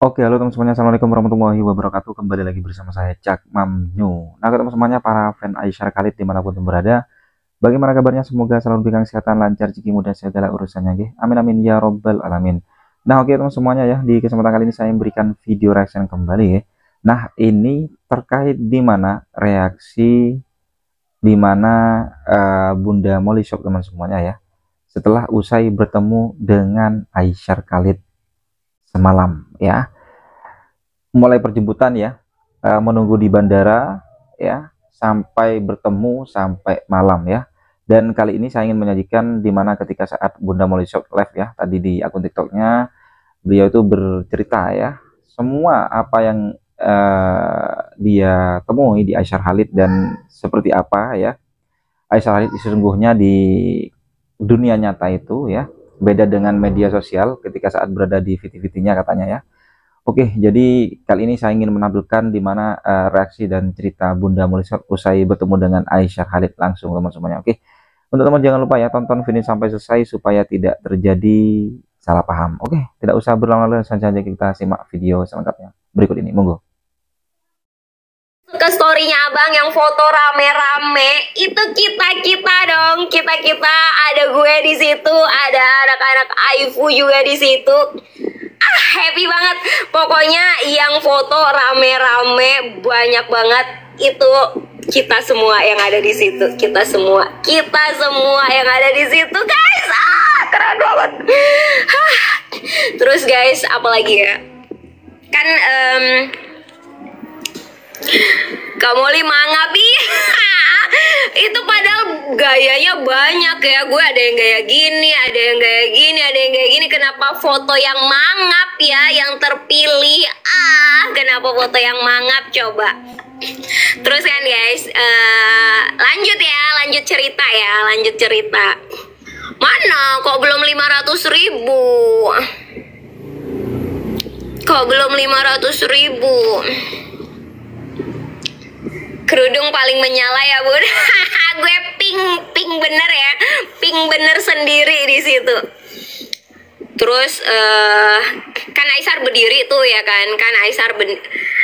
Oke, halo teman semuanya. Assalamualaikum warahmatullahi wabarakatuh. Kembali lagi bersama saya Cak Mamnyu. Nah, teman semuanya, para fan Aisyah Khalid dimanapun berada, bagaimana kabarnya? Semoga selalu diberikan kesehatan, lancar, rezeki, mudah segala urusannya, nggih. Amin amin ya robbal alamin. Nah, oke teman semuanya ya, di kesempatan kali ini saya memberikan video reaction kembali ya. Nah, ini terkait di mana reaksi di mana Bunda Molly Shop teman semuanya ya. Setelah usai bertemu dengan Aisyah Khalid semalam ya, mulai perjemputan ya, menunggu di bandara ya, sampai bertemu sampai malam ya. Dan kali ini saya ingin menyajikan di mana ketika saat Bunda Molly Shop live ya, tadi di akun TikToknya, beliau itu bercerita ya, semua apa yang dia temui di Aisyah Khalid dan seperti apa ya Aisyah Khalid sesungguhnya di dunia nyata itu ya, beda dengan media sosial ketika saat berada di VT-VT-nya katanya ya. Oke, jadi kali ini saya ingin menampilkan di mana reaksi dan cerita Bunda Mulyasop usai bertemu dengan Aisyah Khalid langsung teman semuanya. Oke, untuk teman jangan lupa ya tonton video sampai selesai supaya tidak terjadi salah paham. Oke, tidak usah berlama-lama, langsung saja kita simak video selengkapnya berikut ini. Monggo. Ke story-nya abang yang foto rame-rame itu kita dong, kita ada gue di situ, ada anak-anak Aifu juga di situ. Happy banget pokoknya, yang foto rame-rame banyak banget itu kita semua yang ada di situ, kita semua yang ada di situ guys. Keren banget. Terus guys, apalagi ya kan Kak Molly mangap itu padahal gayanya banyak ya. Gue ada yang gaya gini, ada yang gaya gini, ada yang gaya gini. Kenapa foto yang mangap ya yang terpilih? Kenapa foto yang mangap coba? Terus kan guys, lanjut cerita ya, lanjut cerita. Mana kok belum 500.000? Kok belum 500.000? Kerudung paling menyala ya bun. Gue pink bener ya, pink bener sendiri di situ. Terus kan Aisyah berdiri tuh ya kan Aisyah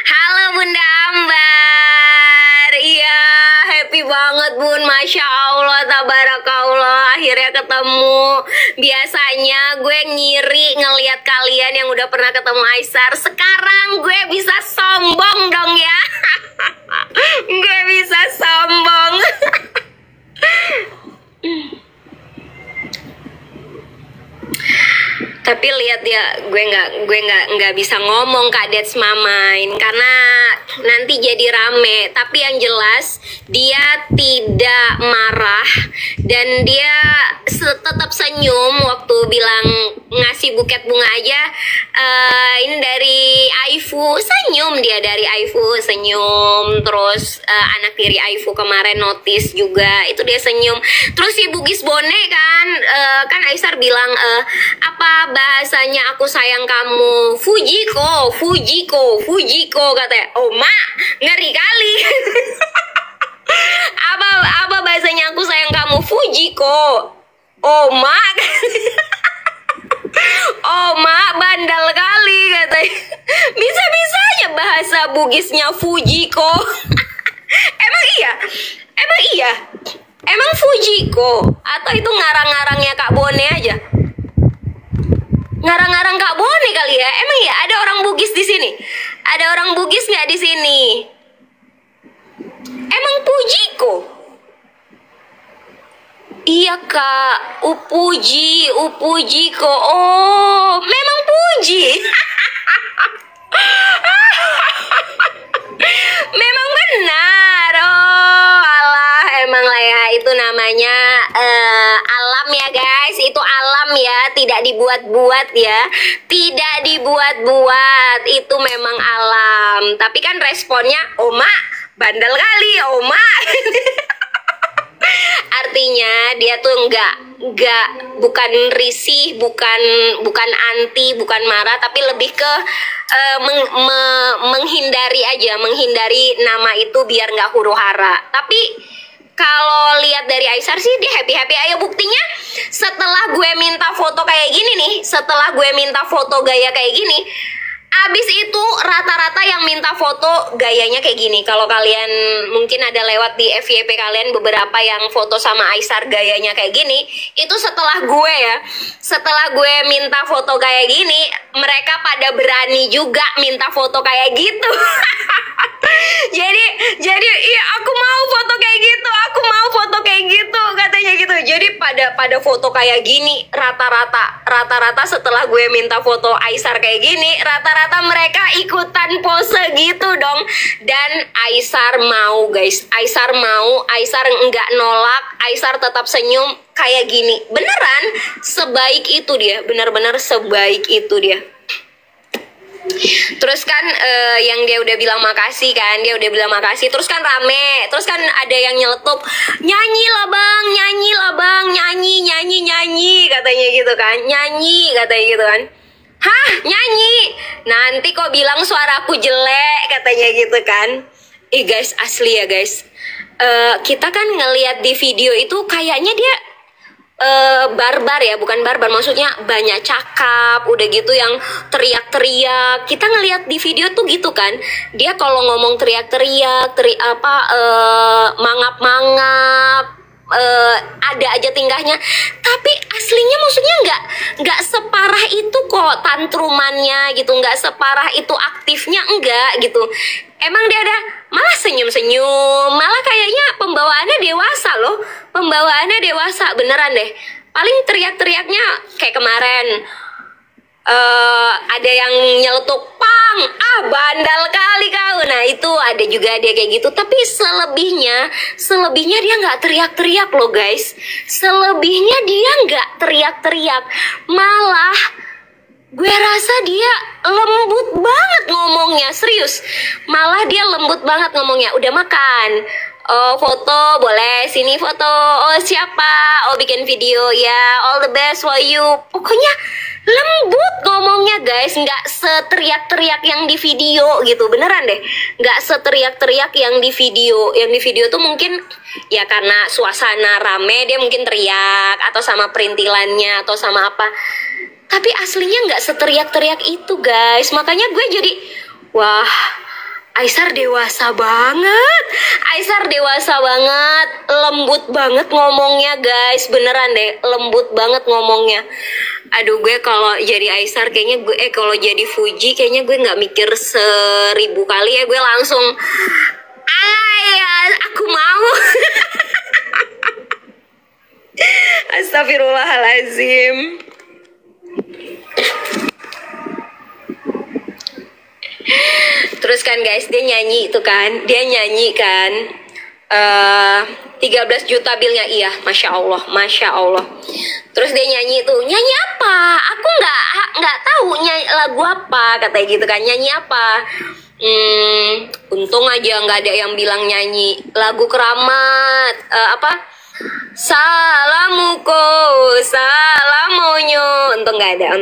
halo Bunda Ambar. Iya, happy banget bun, masya Allah, tabarakallah, akhirnya ketemu. Biasanya gue ngiri ngelihat kalian yang udah pernah ketemu Aisyah. Sekarang gue bisa sombong dong ya. Gue bisa sombong. Tapi lihat ya, gue nggak bisa ngomong Kak Dets Mamain karena nanti jadi rame. Tapi yang jelas dia tidak marah dan dia tetap senyum waktu bilang ngasih buket bunga aja. Ini dari Aifu, senyum dia, dari Aifu senyum. Terus anak tiri Aifu kemarin notice juga, itu dia senyum. Terus si Bugis Bone kan Aisyah bilang apa bahasanya aku sayang kamu, Fujiko katanya. Oh mak, ngeri kali. apa bahasanya aku sayang kamu, Fujiko. Oh mak. Oh mak, bandel kali katanya. Bisa-bisanya bahasa Bugisnya Fujiko. Emang iya emang Fujiko atau itu ngarang-ngarangnya Kak Bone aja? Ngarang-ngarang Kak Bone kali ya. Emang ya ada orang Bugis di sini? Ada orang Bugis nggak di sini? Emang Fujiko? Iya Kak, Upujiko. Oh, memang Puji. Memang benar. Oh, alah, emang lah ya, itu namanya alam ya guys. Itu alam ya, tidak dibuat-buat ya. Tidak dibuat-buat. Itu memang alam. Tapi kan responnya, oh mak, bandel kali, oh mak. Artinya dia tuh bukan risih, bukan anti, bukan marah, tapi lebih ke menghindari aja, menghindari nama itu biar nggak huru-hara. Tapi kalau lihat dari Aisyah sih dia happy-happy aja. Buktinya setelah gue minta foto kayak gini nih, setelah gue minta foto gaya kayak gini, Abis itu rata-rata yang minta foto gayanya kayak gini. Kalau kalian mungkin ada lewat di FYP kalian beberapa yang foto sama Aisar gayanya kayak gini, itu setelah gue minta foto kayak gini, mereka pada berani juga minta foto kayak gitu. jadi iya, aku mau foto kayak gitu, aku mau foto kayak gitu, katanya gitu. Jadi pada foto kayak gini, rata-rata setelah gue minta foto Aisar kayak gini, rata-rata mereka ikutan pose gitu dong. Dan Aisar mau, guys. Aisar mau, Aisar nggak nolak, Aisar tetap senyum kayak gini. Beneran sebaik itu dia, bener-bener sebaik itu dia. Terus kan yang dia udah bilang makasih kan, terus kan rame, terus kan ada yang nyeletuk, nyanyi lah bang, nyanyi katanya gitu kan, nyanyi katanya gitu kan. Hah, nyanyi? Nanti kok bilang suaraku jelek katanya gitu kan. Guys, asli ya guys, kita kan ngelihat di video itu kayaknya dia barbar ya, bukan barbar, maksudnya banyak cakap, udah gitu yang teriak-teriak. Kita ngelihat di video tuh gitu kan, dia kalau ngomong teriak-teriak, mangap-mangap, ada aja tingkahnya. Tapi aslinya maksudnya nggak separah itu kok tantrumannya gitu, nggak separah itu aktifnya, enggak gitu. Emang dia ada malah senyum-senyum, malah kayaknya pembawaannya dewasa loh, pembawaannya dewasa beneran deh. Paling teriak-teriaknya kayak kemarin, ada yang nyeletuk, pang, bandal kali kau. Nah itu ada juga dia kayak gitu. Tapi selebihnya dia nggak teriak-teriak loh guys. Selebihnya dia nggak teriak-teriak, malah gue rasa dia lembut banget ngomongnya, serius. Malah dia lembut banget ngomongnya. Udah makan? Oh, foto boleh, sini foto. Oh, siapa? Oh, bikin video ya. All the best for you. Pokoknya lembut ngomongnya guys, nggak seteriak-teriak yang di video gitu, beneran deh. Nggak seteriak-teriak yang di video. Yang di video tuh mungkin ya karena suasana rame dia mungkin teriak, atau sama perintilannya, atau sama apa. Tapi aslinya nggak seteriak-teriak itu guys. Makanya gue jadi, wah, Aisar dewasa banget. Aisar dewasa banget. Lembut banget ngomongnya guys. Beneran deh, lembut banget ngomongnya. Aduh, gue kalau jadi Aisar kayaknya gue, kalau jadi Fuji kayaknya gue nggak mikir 1000 kali ya. Gue langsung, aku mau. Astagfirullahaladzim. Terus kan guys, dia nyanyi itu kan, 13 juta bilnya, iya, masya Allah. Terus dia nyanyi itu, nyanyi apa? Aku nggak tahu nyanyi lagu apa, katanya gitu kan. Nyanyi apa? Untung aja nggak ada yang bilang nyanyi lagu Keramat, Salamuko, salamonyo. Untung nggak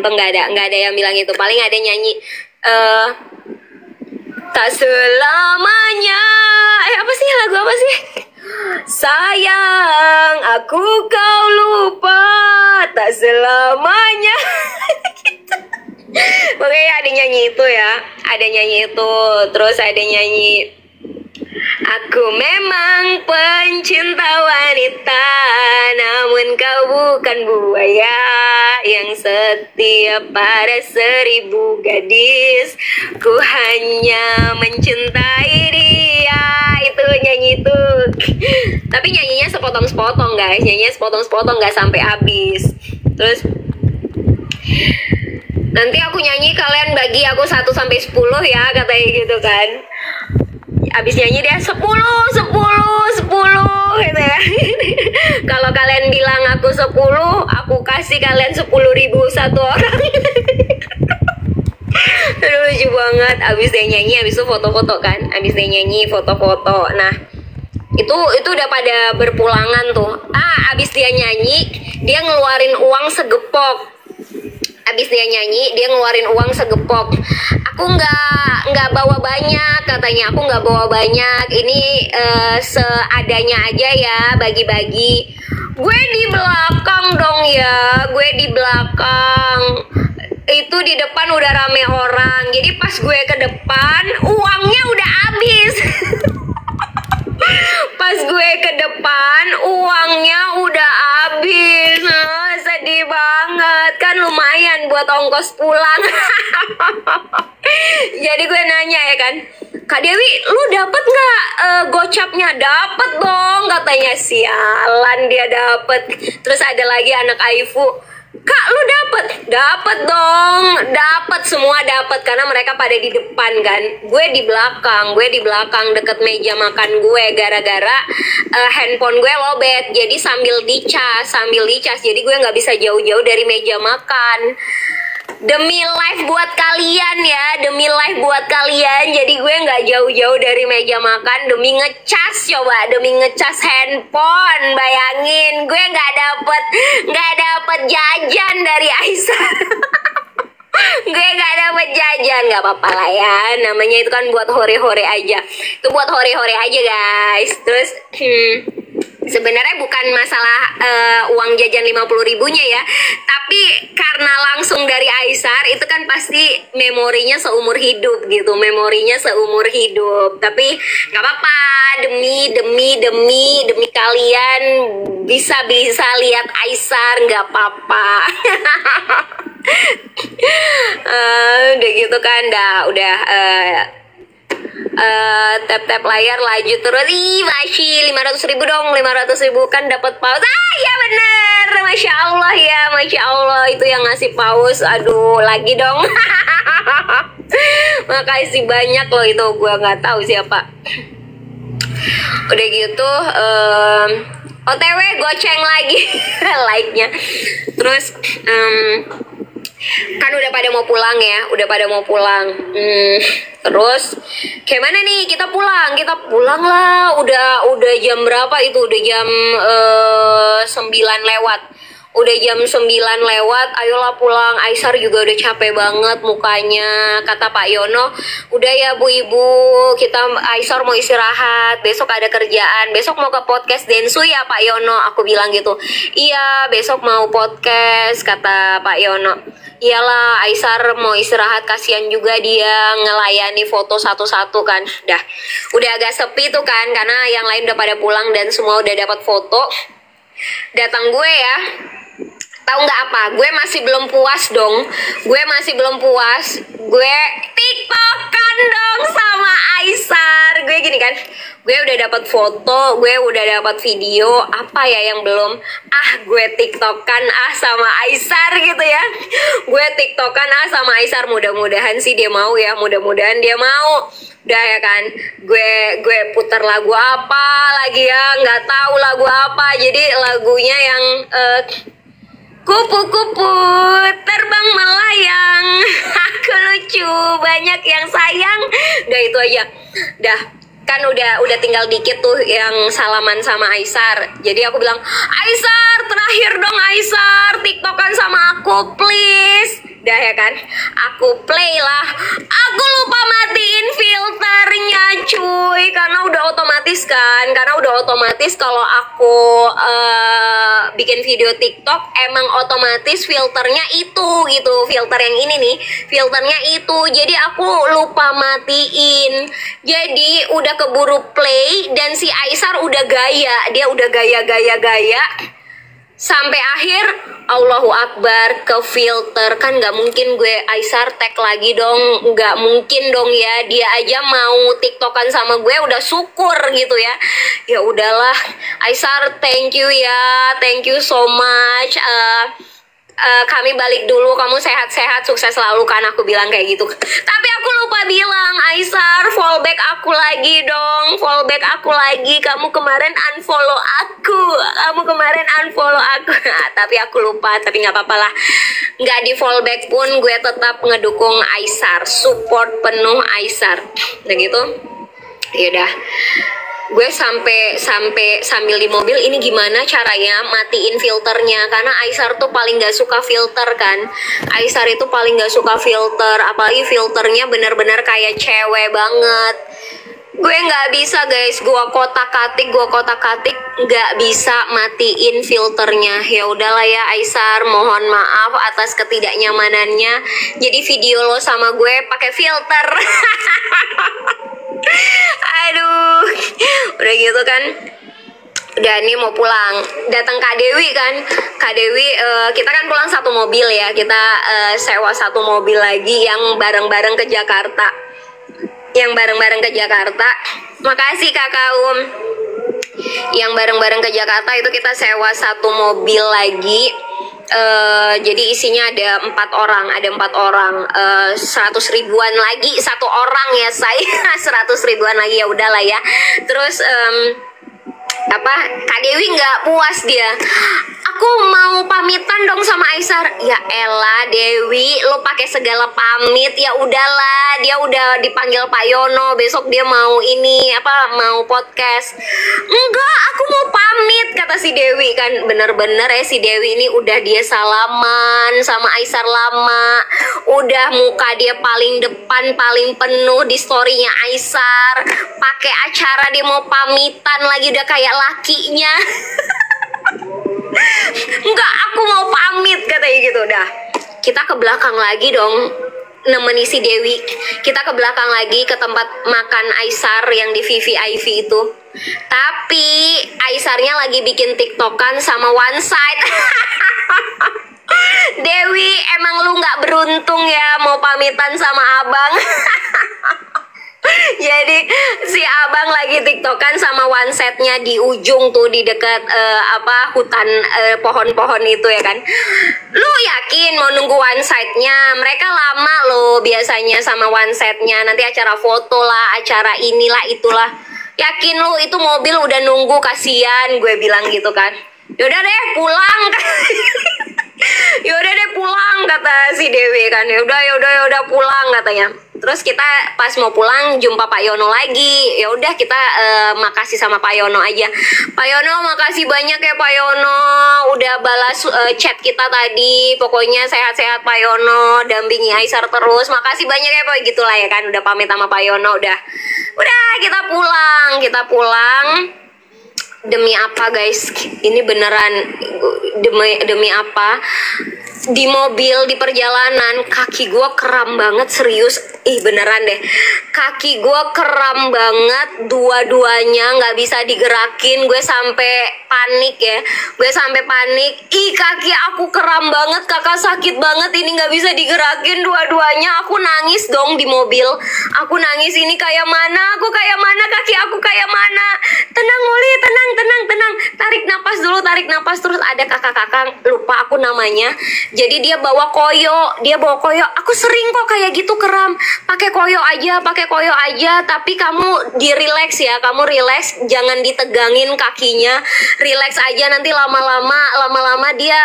ada yang bilang itu. Paling ada nyanyi tak selamanya. Apa sih, lagu apa sih? Sayang, aku kau lupa, tak selamanya. Gitu. Pokoknya ada nyanyi itu ya, ada nyanyi itu. Terus ada nyanyi, aku memang pencinta wanita, namun kau bukan buaya yang setia pada 1000 gadis. Ku hanya mencintai dia. Itu nyanyi itu. Tapi nyanyinya sepotong-sepotong guys, nyanyinya sepotong-sepotong, nggak sampai habis. Terus nanti aku nyanyi, kalian bagi aku 1 sampai 10 ya, katanya gitu kan. Abis nyanyi dia 10 gitu ya. Kalau kalian bilang aku 10, aku kasih kalian 10.000 satu orang. Aduh, lucu banget. Abis dia nyanyi, abis itu foto-foto kan. Abis dia nyanyi, foto-foto. Nah, itu udah pada berpulangan tuh. Abis dia nyanyi, dia ngeluarin uang segepok. Abis dia nyanyi, dia ngeluarin uang segepok. Aku nggak bawa banyak, katanya. Aku nggak bawa banyak. Ini seadanya aja ya, bagi-bagi. Gue di belakang dong ya, gue di belakang. itu di depan udah rame orang. Jadi pas gue ke depan, uangnya udah habis. Pas gue ke depan, uangnya udah habis. Sedih banget. Kan lumayan buat ongkos pulang. Jadi gue nanya ya kan, Kak Dewi, lu dapet nggak gocapnya? Dapet dong, katanya. Sialan, dia dapet. Terus ada lagi anak Aifu, Kak, lu dapet? Dapet dong, dapet, semua dapet karena mereka pada di depan kan. Gue di belakang deket meja makan gue gara-gara handphone gue lobet. Jadi sambil dicas. Jadi gue nggak bisa jauh-jauh dari meja makan. Demi live buat kalian ya, jadi gue nggak jauh-jauh dari meja makan demi ngecas handphone. Bayangin, gue nggak dapet jajan dari Aisyah. Gue nggak dapet jajan, nggak apa-apa lah ya, namanya itu kan buat hore-hore aja, guys. Terus sebenarnya bukan masalah uang jajan 50.000-nya ya, tapi karena langsung dari Aisar itu kan pasti memorinya seumur hidup gitu, tapi nggak apa-apa, demi kalian bisa lihat Aisar, nggak apa-apa. Udah gitu kan, udah tap layar, lanjut terus. Masih 500.000 dong, 500.000 kan dapat paus. Ya bener, Masya Allah itu yang ngasih paus. Aduh, lagi dong. Makasih banyak loh, itu gue nggak tahu siapa. Udah gitu OTW goceng lagi like-nya. Terus kan udah pada mau pulang ya, terus kayak mana nih, kita pulang lah. Udah jam berapa itu, udah jam 9 lewat. Ayolah pulang. Aisar juga udah capek banget mukanya. Kata Pak Yono, udah ya Bu Ibu, Aisar mau istirahat, besok ada kerjaan. Besok mau ke podcast Densu ya Pak Yono, aku bilang gitu. Iya, besok mau podcast, kata Pak Yono. Iyalah, Aisar mau istirahat, kasihan juga dia ngelayani foto satu-satu kan. Udah agak sepi tuh kan, karena yang lain udah pada pulang dan semua udah dapat foto. Datang gue ya, tahu nggak apa? Gue masih belum puas dong. Gue TikTokan dong sama Aisar. Gue gini kan, gue udah dapat foto, gue udah dapat video, apa ya yang belum? Gue TikTokan sama Aisar gitu ya. Gue TikTokan sama Aisar, mudah-mudahan sih dia mau ya, mudah-mudahan dia mau. Udah ya kan, gue putar lagu apa lagi ya, nggak tahu lagu apa. Jadi lagunya yang kupu-kupu terbang melayang, aku lucu, banyak yang sayang. Udah itu aja. Kan udah tinggal dikit tuh yang salaman sama Aisar. Jadi aku bilang, Aisar, terakhir dong Aisar, TikTokan sama aku please. Dah ya kan, aku play lah. Aku lupa matiin filternya cuy, karena udah otomatis kan. Kalau aku bikin video TikTok emang otomatis filternya itu gitu. Filter yang ini nih, filternya itu. Jadi aku lupa matiin. Jadi udah keburu play dan si Aisar udah gaya. Dia udah gaya. Sampai akhir, Allahu Akbar, ke filter. Kan gak mungkin gue Aisar tag lagi dong, gak mungkin dong ya. Dia aja mau TikTokan sama gue udah syukur gitu ya. Ya udahlah, Aisar, thank you ya, thank you so much. Kami balik dulu, kamu sehat-sehat, sukses selalu kan, aku bilang kayak gitu. Tapi aku lupa bilang, Aisar, fallback aku lagi dong, kamu kemarin unfollow aku. Tapi aku lupa, tapi nggak apa-apa lah. Nggak di fallback pun gue tetap ngedukung Aisar, support penuh Aisar. Udah gitu, yaudah. Gue sampai sambil di mobil, ini gimana caranya matiin filternya, karena Aisar tuh paling gak suka filter kan. Aisar itu paling gak suka filter, apalagi filternya bener-bener kayak cewek banget. Gue nggak bisa guys, gue kotak-katik, nggak bisa matiin filternya. Ya udahlah ya Aisar, mohon maaf atas ketidaknyamanannya. Jadi video lo sama gue pakai filter. Aduh, udah gitu kan. Udah nih mau pulang, datang Kak Dewi kan. Kak Dewi, kita kan pulang satu mobil ya. Kita sewa satu mobil lagi yang bareng-bareng ke Jakarta. Makasih Kakak Um. Yang bareng-bareng ke Jakarta itu kita sewa satu mobil lagi. Jadi isinya ada 4 orang, 100 ribuan lagi satu orang ya saya. 100 ribuan lagi, ya udahlah ya. Terus Kak Dewi nggak puas dia. Aku mau pamitan dong sama Aisar. Ya elah Dewi, lo pakai segala pamit. Ya udahlah, dia udah dipanggil Pak Yono, besok dia mau mau podcast. Enggak, aku mau pamit kata si Dewi kan. Bener-bener ya si Dewi ini udah dia salaman sama Aisar lama. Udah muka dia paling depan, paling penuh di storynya Aisar. Pakai acara dia mau pamitan lagi, udah kayak lakinya. Enggak, aku mau pamit katanya gitu. Dah, kita ke belakang lagi dong, nemeni si Dewi. Kita ke belakang lagi ke tempat makan Aisar yang di VVIP itu. Tapi Aisarnya lagi bikin TikTokan sama One Side. Dewi, emang lu nggak beruntung ya mau pamitan sama abang. Jadi si abang lagi tiktokan sama one setnya di ujung tuh, di dekat hutan pohon-pohon itu ya kan. Lu yakin mau nunggu one setnya? Mereka lama loh biasanya sama one setnya. Nanti acara foto lah, acara inilah itulah. Yakin lu itu mobil udah nunggu, kasihan, gue bilang gitu kan. Yaudah deh pulang. Yaudah deh pulang kata si Dewi kan. Yaudah pulang katanya. Terus kita pas mau pulang jumpa Pak Yono lagi. Ya udah kita makasih sama Pak Yono aja. Pak Yono, makasih banyak ya Pak Yono udah balas chat kita tadi. Pokoknya sehat-sehat Pak Yono, dampingi Aisar terus. Makasih banyak ya Pak, gitulah ya kan. Udah pamit sama Pak Yono, udah kita pulang. Demi apa guys? Ini beneran demi apa? Di mobil, di perjalanan, kaki gue kram banget, serius. Ih beneran deh, kaki gue kram banget, dua-duanya nggak bisa digerakin. Gue sampai panik ya, Ih kaki aku kram banget, kakak sakit banget, ini nggak bisa digerakin dua-duanya. Aku nangis dong di mobil, aku nangis, ini kayak mana, kaki aku kayak mana. Tenang Molly, tenang. Tarik napas terus ada kakak-kakak, lupa aku namanya. Jadi dia bawa koyo. Aku sering kok kayak gitu kram. Pakai koyo aja. Tapi kamu relax ya, jangan ditegangin kakinya. Relax aja, nanti lama-lama dia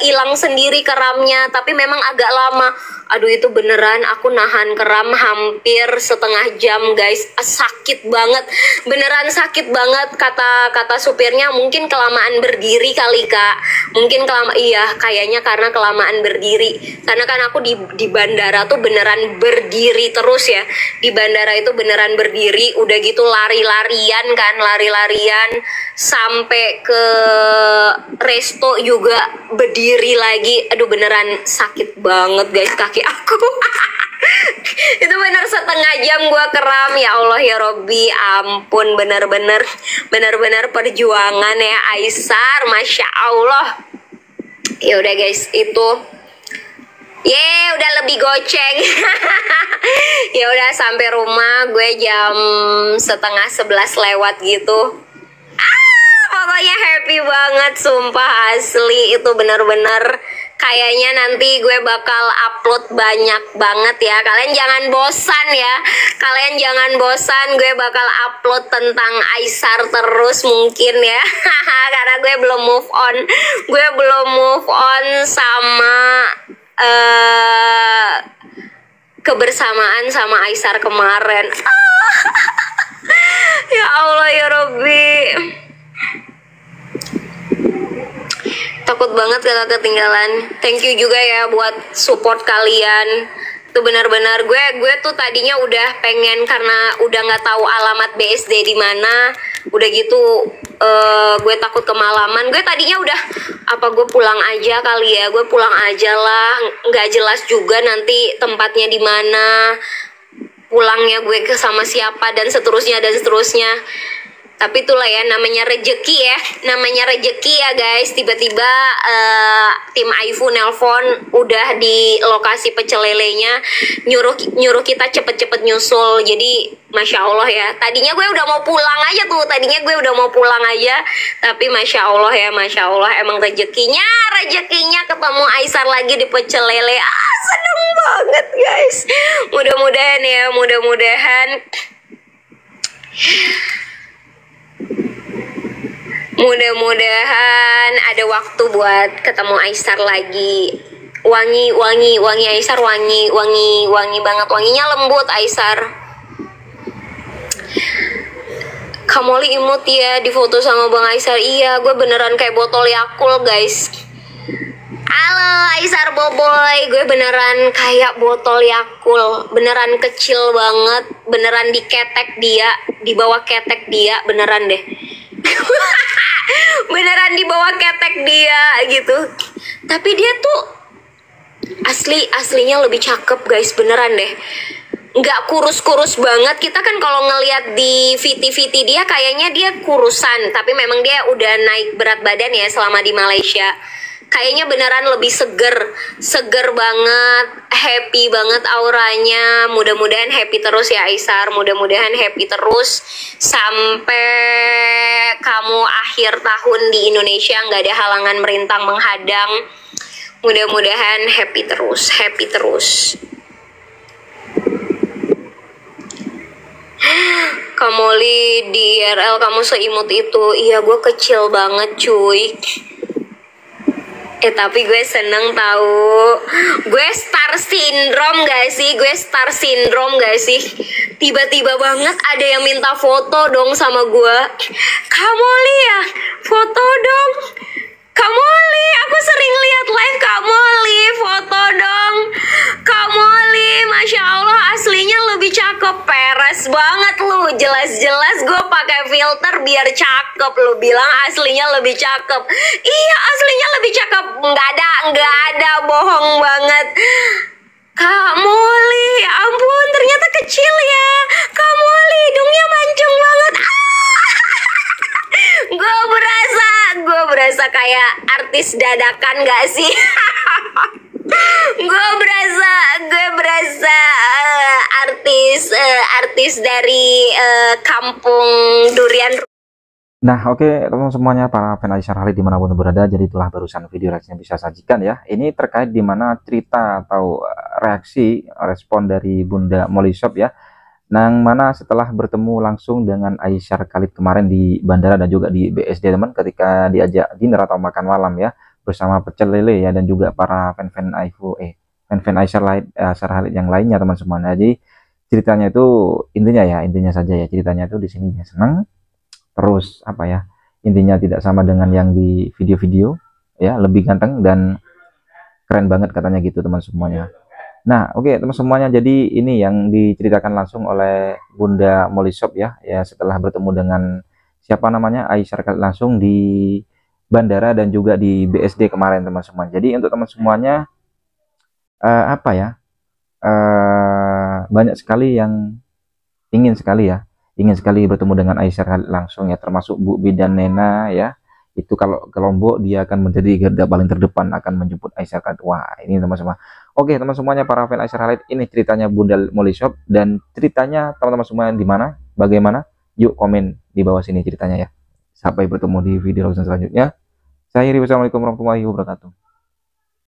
hilang sendiri keramnya. Tapi memang agak lama. Aduh itu beneran, aku nahan kram hampir setengah jam guys. Sakit banget, beneran sakit banget. Kata supirnya mungkin kelamaan berdiri kali kak. Kayaknya karena kelamaan berdiri. Karena kan aku di bandara tuh beneran berdiri terus ya. Di bandara itu beneran berdiri. Udah gitu lari-larian sampai ke resto juga berdiri lagi. Aduh beneran sakit banget guys kaki aku. Itu bener setengah jam gua kram. Ya Allah ya Robbi, ampun, bener-bener perjuangan ya Aisar, Masya Allah. Ya udah guys, itu udah lebih goceng. Ya udah sampai rumah gue jam 10:30 lewat gitu. Pokoknya happy banget, sumpah asli. Itu bener-bener kayaknya nanti gue bakal upload banyak banget ya. Kalian jangan bosan, gue bakal upload tentang Aisar terus mungkin ya. Karena gue belum move on sama kebersamaan sama Aisar kemarin. Ya Allah ya Robbi, takut banget kakak ketinggalan. Thank you juga ya buat support kalian. Itu benar-benar gue tuh tadinya udah pengen, karena udah nggak tahu alamat BSD di mana, udah gitu gue takut kemalaman. Gue tadinya udah, apa gue pulang aja kali ya, gue pulang aja lah, nggak jelas juga nanti tempatnya di mana, pulangnya gue ke sama siapa, dan seterusnya dan seterusnya. Tapi itulah ya, namanya rejeki ya guys. Tiba-tiba tim iPhone nelpon udah di lokasi pecel lelenya, nyuruh kita cepet-cepet nyusul. Jadi masya Allah ya, tadinya gue udah mau pulang aja, tapi masya Allah ya, masya Allah, emang rezekinya ketemu Aisar lagi di pecel lele. Seneng banget guys. Mudah-mudahan ada waktu buat ketemu Aisar lagi. Wangi Aisar, wangi banget, wanginya lembut Aisar. Kamoli imut ya di foto sama Bang Aisar. Iya, gue beneran kayak botol Yakult guys. Halo Aisar Boboy, gue beneran kayak botol Yakult, beneran kecil banget, beneran diketek dia, dibawa ketek dia, beneran deh. Beneran dibawa ketek dia gitu. Tapi dia tuh aslinya lebih cakep guys, beneran deh. Nggak kurus-kurus banget. Kita kan kalau ngelihat di VT dia kayaknya dia kurusan, tapi memang dia udah naik berat badan ya selama di Malaysia. Kayaknya beneran lebih seger banget, happy banget auranya. Mudah-mudahan happy terus ya Aisar, mudah-mudahan happy terus sampai kamu akhir tahun di Indonesia, nggak ada halangan merintang menghadang. Mudah-mudahan happy terus. Kamoli di IRL kamu seimut itu. Iya, gue kecil banget cuy. Tapi gue seneng tahu. Gue star syndrome gak sih? Tiba-tiba banget ada yang minta foto dong sama gue. Kamoli ya, foto dong. Kamoli, aku sering lihat live Kamoli, foto dong. Kamoli, masya Allah, aslinya lebih cakep, peres banget lu. Jelas-jelas gue pakai filter biar cakep. Lu bilang aslinya lebih cakep. Iya, aslinya lebih cakep. Nggak ada, bohong banget. Kamoli, ya ampun, ternyata kecil ya. Kamoli, hidungnya mancung banget. Gue berasa kayak artis dadakan gak sih? gue berasa artis dari kampung durian. Nah, oke teman-teman semuanya, para fan Aisar Khalid dimanapun berada, jadi itulah barusan video reaksi yang bisa sajikan ya. Ini terkait dimana cerita atau reaksi respon dari Bunda Molly Shop ya, yang mana setelah bertemu langsung dengan Aisar Khalid kemarin di bandara dan juga di BSD teman, ketika diajak dinner atau makan malam ya bersama pecel lele ya, dan juga para fan-fan Aisar Khalid yang lainnya teman semuanya. Jadi ceritanya itu intinya saja ya, ceritanya itu di sini ya senang. Terus apa ya, intinya tidak sama dengan yang di video-video ya, lebih ganteng dan keren banget katanya gitu teman semuanya. Nah oke teman semuanya, jadi ini yang diceritakan langsung oleh Bunda Molly Shop ya setelah bertemu dengan siapa namanya Aisar Khalid langsung di bandara dan juga di BSD kemarin teman semuanya. Jadi untuk teman semuanya banyak sekali yang ingin sekali bertemu dengan Aisar Khalid langsung ya, termasuk Bu Bidan Nena ya. Itu kalau ke Lombok dia akan menjadi garda paling terdepan akan menjemput Aisar Khalid. Wah ini teman-teman. Oke teman semuanya, para fan Aisar Khalid, ini ceritanya Bunda Molly Shop, dan ceritanya teman-teman semua di mana, bagaimana? Yuk komen di bawah sini ceritanya ya. Sampai bertemu di video selanjutnya. Saya Iri, wassalamualaikum warahmatullahi wabarakatuh.